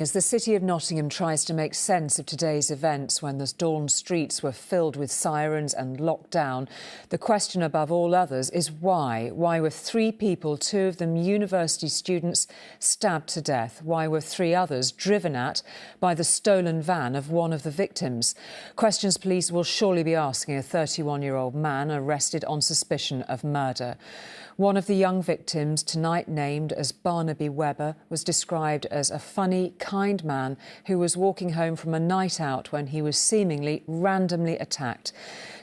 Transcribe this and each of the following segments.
As the City of Nottingham tries to make sense of today's events when the dawn streets were filled with sirens and locked down, the question above all others is why? Why were 3 people, 2 of them university students, stabbed to death? Why were 3 others driven at by the stolen van of one of the victims? Questions police will surely be asking a 31-year-old man arrested on suspicion of murder. One of the young victims, tonight named as Barnaby Webber, was described as a funny, kind man who was walking home from a night out when he was seemingly randomly attacked.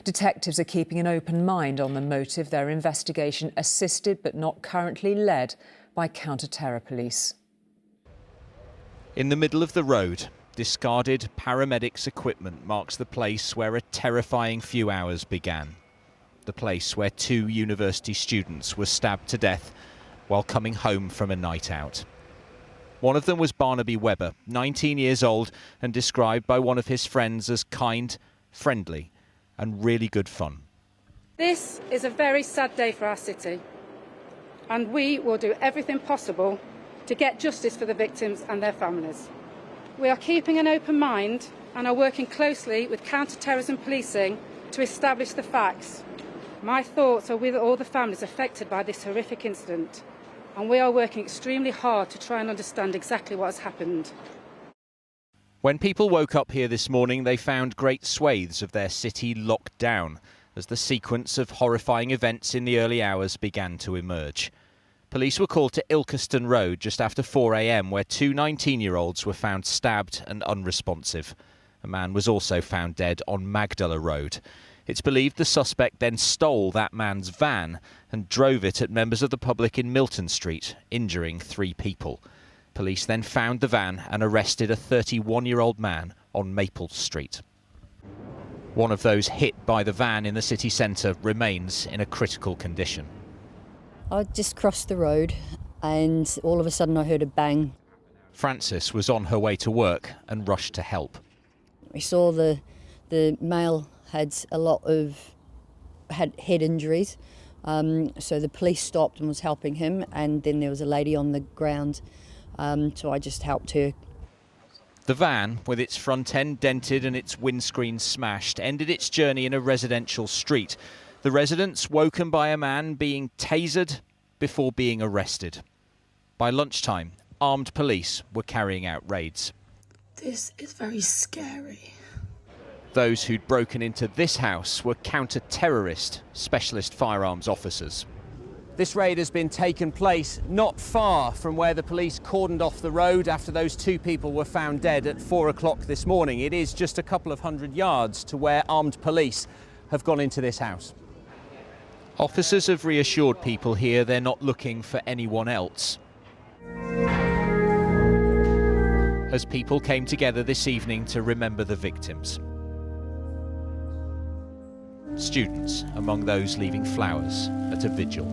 Detectives are keeping an open mind on the motive, their investigation assisted but not currently led by counter-terror police. In the middle of the road, discarded paramedics' equipment marks the place where a terrifying few hours began. The place where 2 university students were stabbed to death while coming home from a night out. One of them was Barnaby Webber, 19 years old, and described by one of his friends as kind, friendly and really good fun. This is a very sad day for our city, and we will do everything possible to get justice for the victims and their families. We are keeping an open mind and are working closely with counter-terrorism policing to establish the facts. My thoughts are with all the families affected by this horrific incident, and we are working extremely hard to try and understand exactly what has happened. When people woke up here this morning, they found great swathes of their city locked down as the sequence of horrifying events in the early hours began to emerge. Police were called to Ilkeston Road just after 4 a.m, where 2 19-year-olds were found stabbed and unresponsive. A man was also found dead on Magdala Road. It's believed the suspect then stole that man's van and drove it at members of the public in Milton Street, injuring 3 people. Police then found the van and arrested a 31-year-old man on Maple Street. One of those hit by the van in the city centre remains in a critical condition. I just crossed the road and all of a sudden I heard a bang. Frances was on her way to work and rushed to help. We saw the male had head injuries, so the police stopped and was helping him, and then there was a lady on the ground, so I just helped her. The van, with its front end dented and its windscreen smashed, ended its journey in a residential street. The residents woken by a man being tasered before being arrested. By lunchtime, armed police were carrying out raids. This is very scary. Those who'd broken into this house were counter-terrorist specialist firearms officers. This raid has been taken place not far from where the police cordoned off the road after those 2 people were found dead at 4 o'clock this morning. It is just a couple of hundred yards to where armed police have gone into this house. Officers have reassured people here they're not looking for anyone else. As people came together this evening to remember the victims. Students among those leaving flowers at a vigil.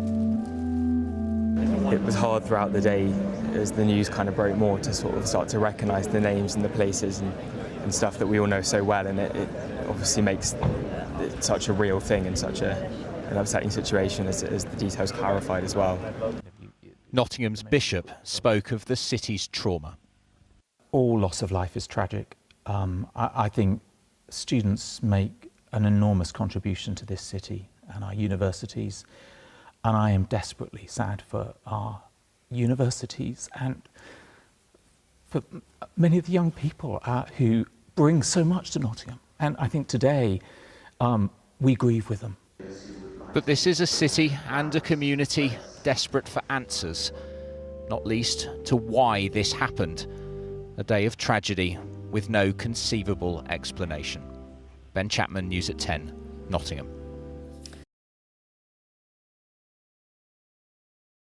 It was hard throughout the day as the news kind of broke more to sort of start to recognise the names and the places and stuff that we all know so well, and it obviously makes it such a real thing and such an upsetting situation as the details clarified as well. Nottingham's bishop spoke of the city's trauma. All loss of life is tragic. I think students make an enormous contribution to this city and our universities, and I am desperately sad for our universities and for many of the young people who bring so much to Nottingham, and I think today we grieve with them. But this is a city and a community desperate for answers, not least to why this happened. A day of tragedy with no conceivable explanation. Ben Chapman, News at 10, Nottingham.